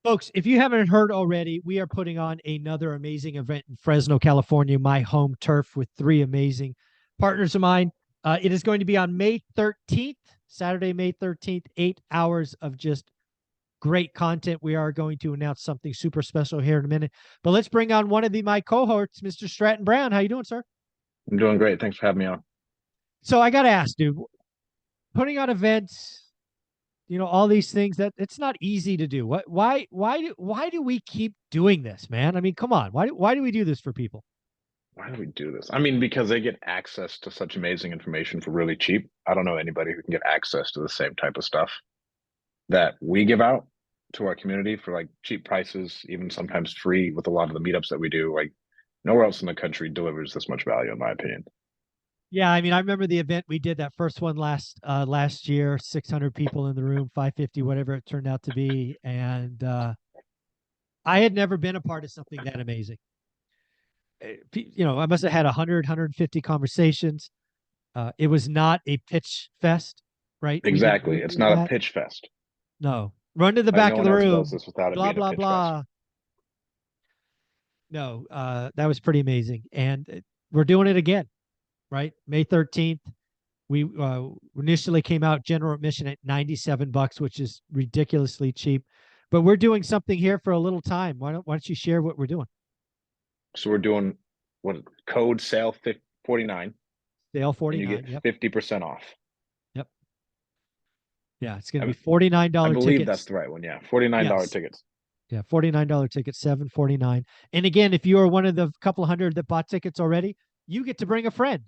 Folks, if you haven't heard already, we are putting on another amazing event in Fresno, California, my home turf, with three amazing partners of mine. It is going to be on May 13th, Saturday, May 13th, 8 hours of just great content. We are going to announce something super special here in a minute. But let's bring on one of my cohorts, Mr. Stratton Brown. How you doing, sir? I'm doing great. Thanks for having me on. So I got to ask, dude, putting on events, all these things, that it's not easy to do. Why do we keep doing this, man? I mean, come on. Why do we do this for people? Why do we do this? I mean, because they get access to such amazing information for really cheap. I don't know anybody who can get access to the same type of stuff that we give out to our community for like cheap prices, even sometimes free with a lot of the meetups that we do. Like nowhere else in the country delivers this much value, in my opinion. Yeah, I mean, I remember the event we did, that first one last year, 600 people in the room, 550, whatever it turned out to be, and I had never been a part of something that amazing. I must have had 100, conversations. It was not a pitch fest, right? We didn't Exactly. It's do not a that. pitch fest. No, run to the Like back no of one the else does room, this without it blah being a blah pitch fest. blah. No, that was pretty amazing, and we're doing it again, right? May 13th. We initially came out general admission at $97, which is ridiculously cheap, but we're doing something here for a little time. Why don't you share what we're doing? So we're doing what code sale 49 Sale and you 49. get Yep. 50% off. Yep. Yeah, it's going to I, be $49 I believe that's tickets. the right one. Yeah. $49 Yes. tickets. Yeah, $49 tickets, 749. And again, if you are one of the couple hundred that bought tickets already, you get to bring a friend.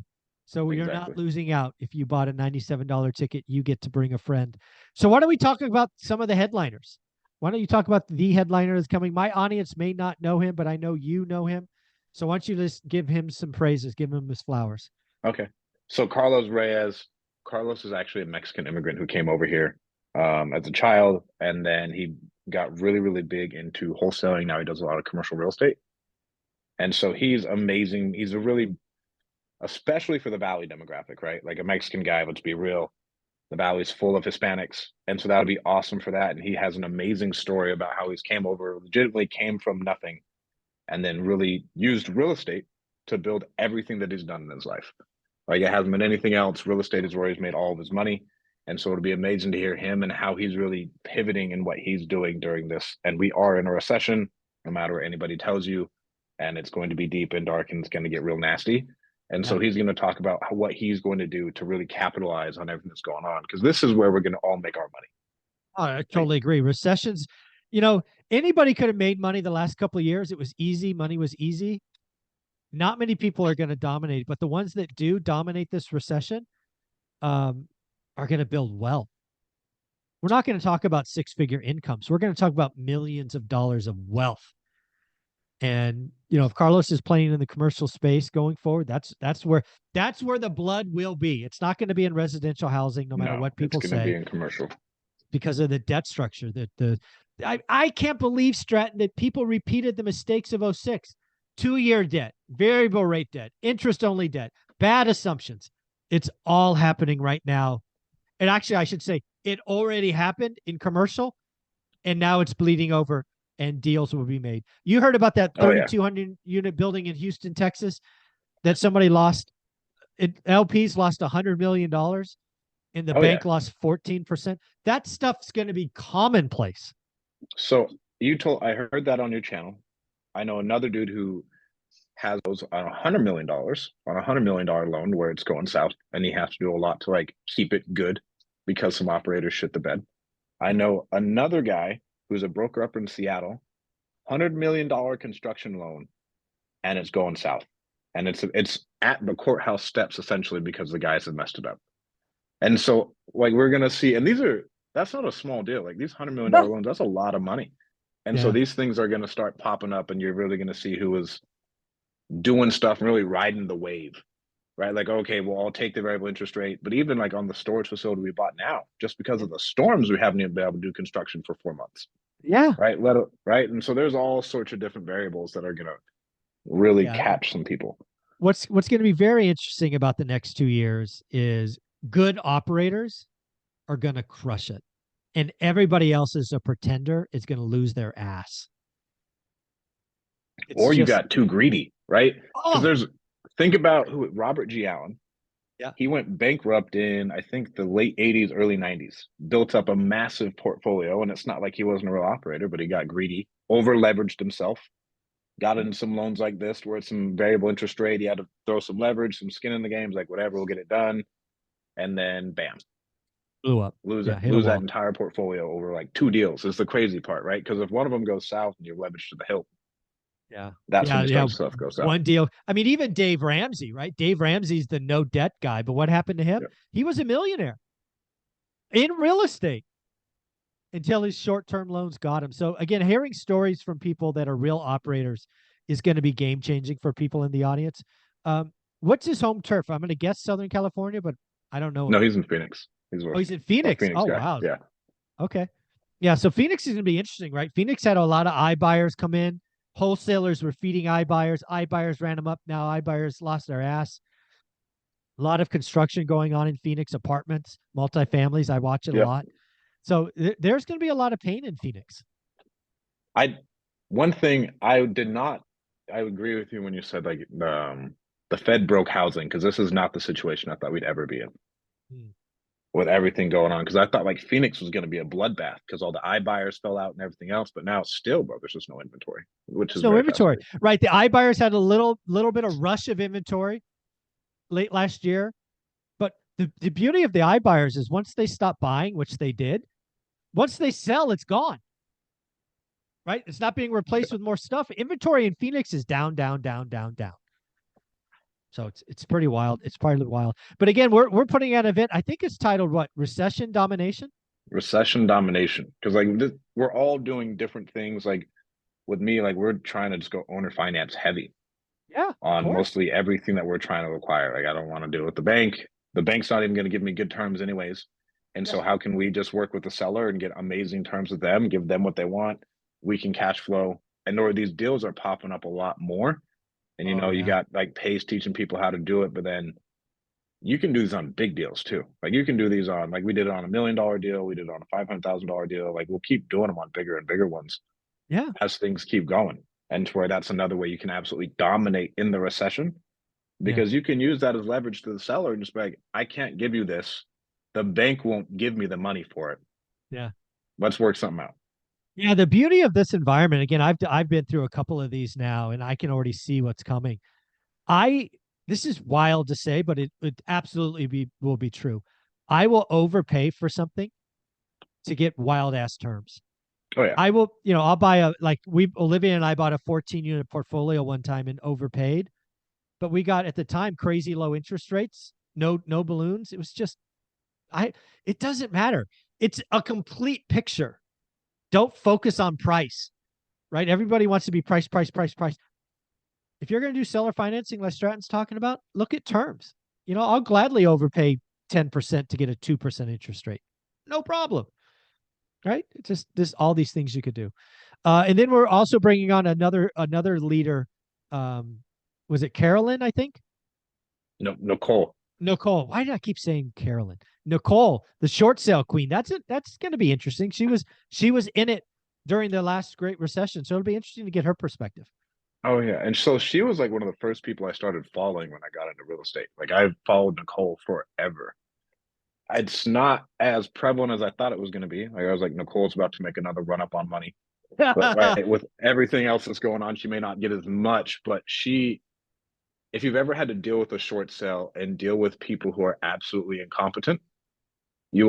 So you're not Exactly. losing out. If you bought a $97 ticket, you get to bring a friend. So why don't we talk about some of the headliners? Why don't you talk about the headliner that's coming? My audience may not know him, but I know you know him. So why don't you just give him some praises, give him his flowers. Okay. So Carlos Reyes, Carlos is actually a Mexican immigrant who came over here as a child, and then he got really, really big into wholesaling. Now he does a lot of commercial real estate. And so he's amazing. He's a really, especially for the Valley demographic, right? Like a Mexican guy, let's be real. The Valley's full of Hispanics. And so that would be awesome for that. And he has an amazing story about how he's came over, legitimately came from nothing, and then really used real estate to build everything that he's done in his life. Like it hasn't been anything else. Real estate is where he's made all of his money. And so it'll be amazing to hear him and how he's really pivoting in what he's doing during this. And we are in a recession, no matter what anybody tells you. And it's going to be deep and dark and it's going to get real nasty. And Yeah. so he's going to talk about what he's going to do to really capitalize on everything that's going on. Because this is where we're going to all make our money. Oh, I Like, totally agree. Recessions, you know, anybody could have made money the last couple of years. It was easy. Money was easy. Not many people are going to dominate, but the ones that do dominate this recession um, are going to build wealth. We're not going to talk about six-figure incomes. We're going to talk about millions of dollars of wealth. And if Carlos is playing in the commercial space going forward, that's where the blood will be. It's not going to be in residential housing, no matter no, what it's people going to be say, in commercial. because of the debt structure. I can't believe, Stratton, that people repeated the mistakes of '06. 2-year debt, variable rate debt, interest only debt, bad assumptions. It's all happening right now. And actually, I should say it already happened in commercial, and now it's bleeding over and deals will be made. You heard about that Oh, yeah. 3,200 unit building in Houston, Texas, that somebody lost. LPs lost $100 million and the Oh, yeah. bank lost 14%. That stuff's going to be commonplace. So I heard that on your channel. I know another dude who has those on $100 million on $100 million loan where it's going south, and he has to do a lot to like keep it good because some operators shit the bed. I know another guy who's a broker up in Seattle, $100 million construction loan, and it's going south, and it's at the courthouse steps essentially because the guys have messed it up. And so like we're gonna see, and that's not a small deal. Like these $100 million No. loans, that's a lot of money. And so Yeah. these things are gonna start popping up, and you're really gonna see who is doing stuff and really riding the wave, right? Like, okay, well, I'll take the variable interest rate. But even like on the storage facility we bought now, just because of the storms, we haven't even been able to do construction for 4 months, Yeah. right? Right. And so there's all sorts of different variables that are gonna really Yeah. catch some people. What's going to be very interesting about the next 2 years is good operators are going to crush it. and everybody else is a pretender is going to lose their ass. It's Or you just, got too greedy, right? Because oh, there's think about who Robert G. Allen. yeah. He went bankrupt in, I think, the late 80s, early 90s, built up a massive portfolio. And it's not like he wasn't a real operator, but he got greedy, over leveraged himself, got into some loans like this where it's some variable interest rate. He had to throw some leverage, some skin in the games, like whatever, we'll get it done. And then bam, Blew up. Yeah, hit a lose that wall. entire portfolio over like two deals. Is the crazy part, right? Because if one of them goes south and you're leveraged to the hilt, Yeah. that's when Yeah. you Yeah. start stuff goes south. One deal. I mean, even Dave Ramsey, right? Dave Ramsey's the no debt guy. But what happened to him? Yep. He was a millionaire in real estate until his short-term loans got him. So again, hearing stories from people that are real operators is going to be game changing for people in the audience. What's his home turf? I'm going to guess Southern California, but I don't know No, him. he's in Phoenix. He's Oh, he's in a Phoenix. Phoenix Oh, guy. wow. Yeah. Okay. Yeah. So Phoenix is going to be interesting, right? Phoenix had a lot of iBuyers come in. Wholesalers were feeding iBuyers. iBuyers ran them up. Now iBuyers lost their ass. A lot of construction going on in Phoenix, apartments, multifamilies. I watch it a Yep. lot. So there's going to be a lot of pain in Phoenix. I one thing I did not I agree with you when you said like the Fed broke housing because this is not the situation I thought we'd ever be in Hmm. with everything going on. Because I thought like Phoenix was going to be a bloodbath because all the iBuyers fell out and everything else, but now still, bro, there's just no inventory, which There's is no very inventory, fascinating. right? The iBuyers had a little bit of rush of inventory late last year, but the beauty of the iBuyers is once they stop buying, which they did, once they sell, it's gone. Right? It's not being replaced with more stuff. Inventory in Phoenix is down, down, down, down, down. So it's pretty wild. It's partly wild. But again, we're putting out an event. I think it's titled what? Recession Domination? Recession domination because like we're all doing different things. Like with me, like we're trying to just go owner finance heavy Yeah, of on course. mostly everything that we're trying to acquire. Like I don't want to deal with the bank. The bank's not even going to give me good terms anyways. And Yeah. so how can we just work with the seller and get amazing terms with them, give them what they want? We can cash flow. And or these deals are popping up a lot more. And you Oh know, you yeah. got like Pace teaching people how to do it, but then you can do these on big deals too. Like you can do these on like we did it on $1 million deal, we did it on a $500,000 deal. Like we'll keep doing them on bigger and bigger ones Yeah. as things keep going. And to where that's another way you can absolutely dominate in the recession Yeah. because you can use that as leverage to the seller and just be like, I can't give you this. The bank won't give me the money for it. Yeah. Let's work something out. Yeah. The beauty of this environment, again, I've been through a couple of these now and I can already see what's coming. I This is wild to say, but it absolutely will be true. I will overpay for something to get wild ass terms. Oh yeah. I will, I'll buy Olivia and I bought a 14 unit portfolio one time and overpaid, but we got at the time crazy low interest rates, no balloons. It was just, it doesn't matter. It's a complete picture. Don't focus on price, right? Everybody wants to be price, price, price, price. If you're going to do seller financing, like Stratton's talking about, look at terms. I'll gladly overpay 10% to get a 2% interest rate. No problem. Right? It's just this all these things you could do. And then we're also bringing on another leader. Was it Carolyn? I think No, Nicole. Nicole. Why did I keep saying Carolyn? Nicole, the short sale queen. That's it. That's going to be interesting. She was in it during the last Great Recession, so it'll be interesting to get her perspective. Oh yeah. And so she was like one of the first people I started following when I got into real estate. Like I've followed Nicole forever. It's not as prevalent as I thought it was going to be. Like I was like, Nicole's about to make another run up on money. But right, with everything else that's going on, she may not get as much. But if you've ever had to deal with a short sale and deal with people who are absolutely incompetent, you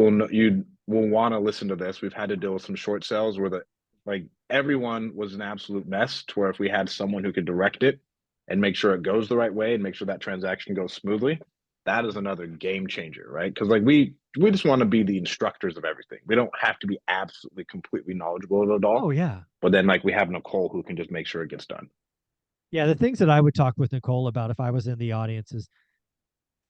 will want to listen to this. We've had to deal with some short sales where like everyone was an absolute mess. To where if we had someone who could direct it and make sure it goes the right way and make sure that transaction goes smoothly, that is another game changer, right? Because like we just want to be the instructors of everything. We don't have to be absolutely completely knowledgeable of it all. Oh yeah. But then like we have Nicole who can just make sure it gets done. Yeah, the things that I would talk with Nicole about if I was in the audience is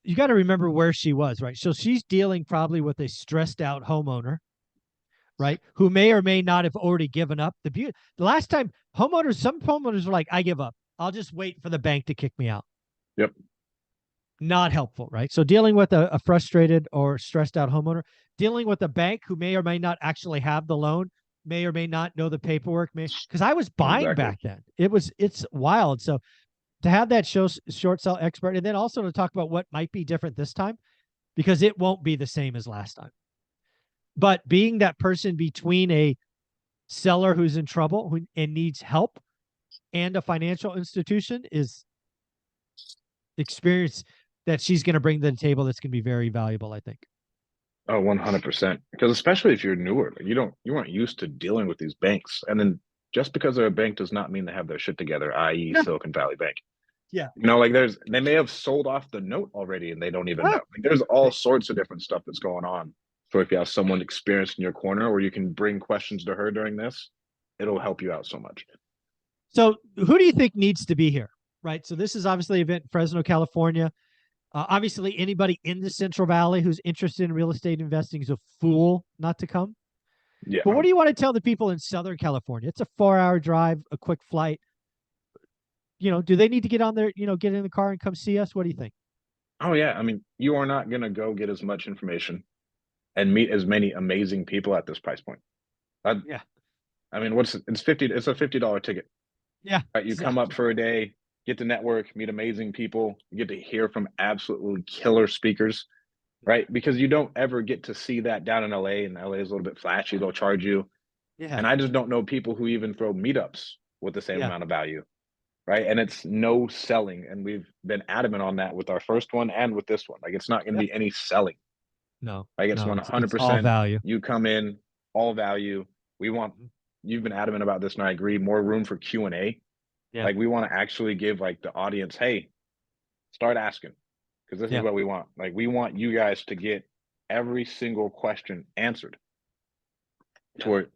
you got to remember where she was, right? So she's dealing probably with a stressed out homeowner, right? Who may or may not have already given up. The last time some homeowners were like, I give up. I'll just wait for the bank to kick me out. Yep. Not helpful, right? So dealing with a frustrated or stressed out homeowner, dealing with a bank who may or may not actually have the loan, may or may not know the paperwork, because I was buying Exactly. back then. It's wild. So to have that short sell expert, and then also to talk about what might be different this time, because it won't be the same as last time. But being that person between a seller who's in trouble and needs help and a financial institution is experience that she's going to bring to the table that's going to be very valuable, I think. Oh, 100%. Because especially if you're newer, like you weren't used to dealing with these banks. And then just because they're a bank does not mean they have their shit together, i.e. Yeah. Silicon Valley Bank. Yeah. Like they may have sold off the note already and they don't even know. Like there's all sorts of different stuff that's going on. So if you have someone experienced in your corner or you can bring questions to her during this, it'll help you out so much. So who do you think needs to be here? Right. So this is obviously an event in Fresno, California. Obviously, anybody in the Central Valley who's interested in real estate investing is a fool not to come. Yeah. But what do you want to tell the people in Southern California? It's a 4-hour drive, a quick flight. Do they need to get on there, get in the car and come see us? What do you think? Oh yeah. I mean, you are not gonna go get as much information and meet as many amazing people at this price point. I, Yeah. I mean, it's a $50 ticket. Yeah. Right? You come up Exactly. for a day, get to network, meet amazing people, you get to hear from absolutely killer speakers, right? Because you don't ever get to see that down in LA, and LA is a little bit flashy, they'll charge you. Yeah. And I just don't know people who even throw meetups with the same Yeah. amount of value, right? And it's no selling. And we've been adamant on that with our first one and with this one. Like it's not going to Yeah. be any selling. No, Like it's no, it's all 100% value. you come in, all value. We want, you've been adamant about this, and I agree, more room for Q&A. Yeah. Like we want to actually give like the audience, hey, start asking because this is Yeah. what we want. Like we want you guys to get every single question answered to where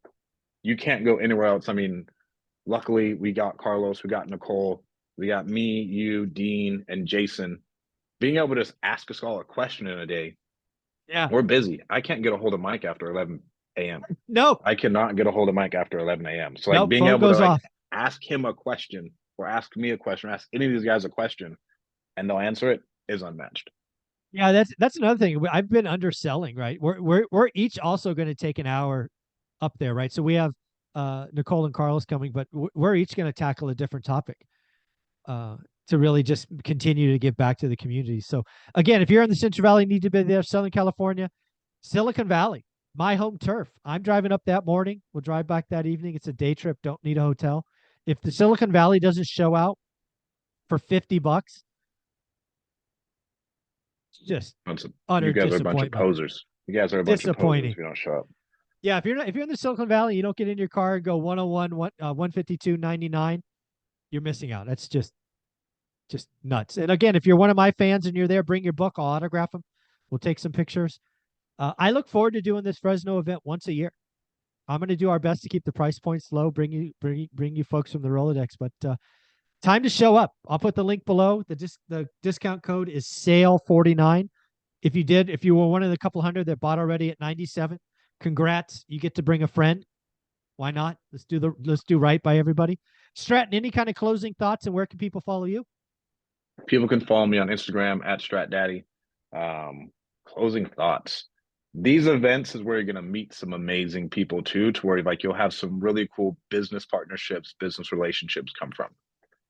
you can't go anywhere else. I mean, luckily we got Carlos, we got Nicole, we got me, you, Dean, and Jason. Being able to just ask us all a question in a day. Yeah. We're busy. I can't get a hold of Mike after 11 a.m. No. I cannot get a hold of Mike after 11 a.m. So like No. being Phone able to goes like off. ask him a question or ask me a question, ask any of these guys a question, and they'll answer it is unmatched. Yeah, that's another thing. I've been underselling, right? We're each also going to take an hour up there, right? So we have Nicole and Carlos coming, but we're each going to tackle a different topic to really just continue to give back to the community. So again, if you're in the Central Valley, need to be there. Southern California, Silicon Valley, my home turf. I'm driving up that morning. We'll drive back that evening. It's a day trip. Don't need a hotel. If the Silicon Valley doesn't show out for $50, it's just You utter guys are a bunch of disappointment. posers. You guys are a bunch of posers Disappointing. if you don't show up. Yeah, if you're in the Silicon Valley, you don't get in your car and go 101, 152.99, you're missing out. That's just nuts. And again, if you're one of my fans and you're there, bring your book. I'll autograph them. We'll take some pictures. I look forward to doing this Fresno event once a year. I'm going to do our best to keep the price points low, bring you folks from the Rolodex, but time to show up. I'll put the link below. The discount code is SALE49. If you were one of the couple hundred that bought already at 97, congrats. You get to bring a friend. Why not? Let's do right by everybody. Stratton, any kind of closing thoughts, and where can people follow you? People can follow me on Instagram at StratDaddy. Closing thoughts. These events is where you're gonna meet some amazing people too, to where like you'll have some really cool business partnerships, business relationships come from.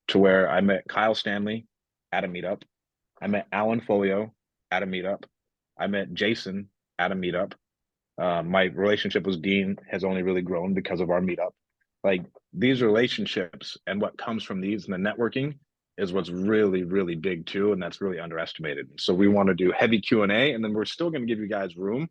To where I met Kyle Stanley at a meetup. I met Alan Folio at a meetup. I met Jason at a meetup. My relationship with Dean has only really grown because of our meetup. Like these relationships and what comes from these and the networking is what's really, really big too, and that's really underestimated. So we want to do heavy Q&A, and then we're still going to give you guys room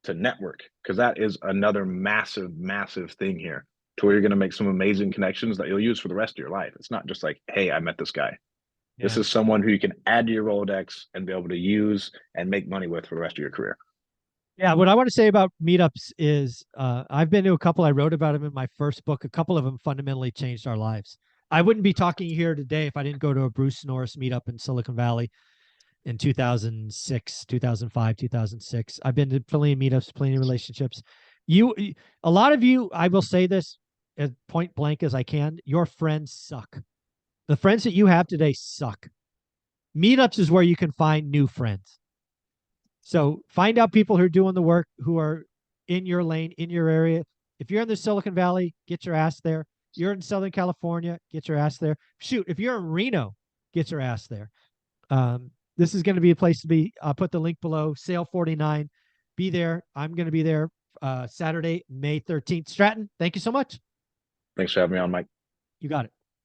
to network because that is another massive, massive thing here to where you're going to make some amazing connections that you'll use for the rest of your life. It's not just like, hey, I met this guy. This Yeah. is someone who you can add to your Rolodex and be able to use and make money with for the rest of your career. Yeah, what I want to say about meetups is I've been to a couple. I wrote about them in my first book. A couple of them fundamentally changed our lives. I wouldn't be talking here today if I didn't go to a Bruce Norris meetup in Silicon Valley in 2006, 2005, 2006. I've been to plenty of meetups, plenty of relationships. A lot of you, I will say this as point blank as I can, your friends suck. The friends that you have today suck. Meetups is where you can find new friends. So find out people who are doing the work, who are in your lane, in your area. If you're in the Silicon Valley, get your ass there. You're in Southern California, get your ass there. Shoot, if you're in Reno, get your ass there. This is going to be a place to be. I'll put the link below. Sale 49. Be there. I'm going to be there Saturday, May 13th. Stratton, thank you so much. Thanks for having me on, Mike. You got it.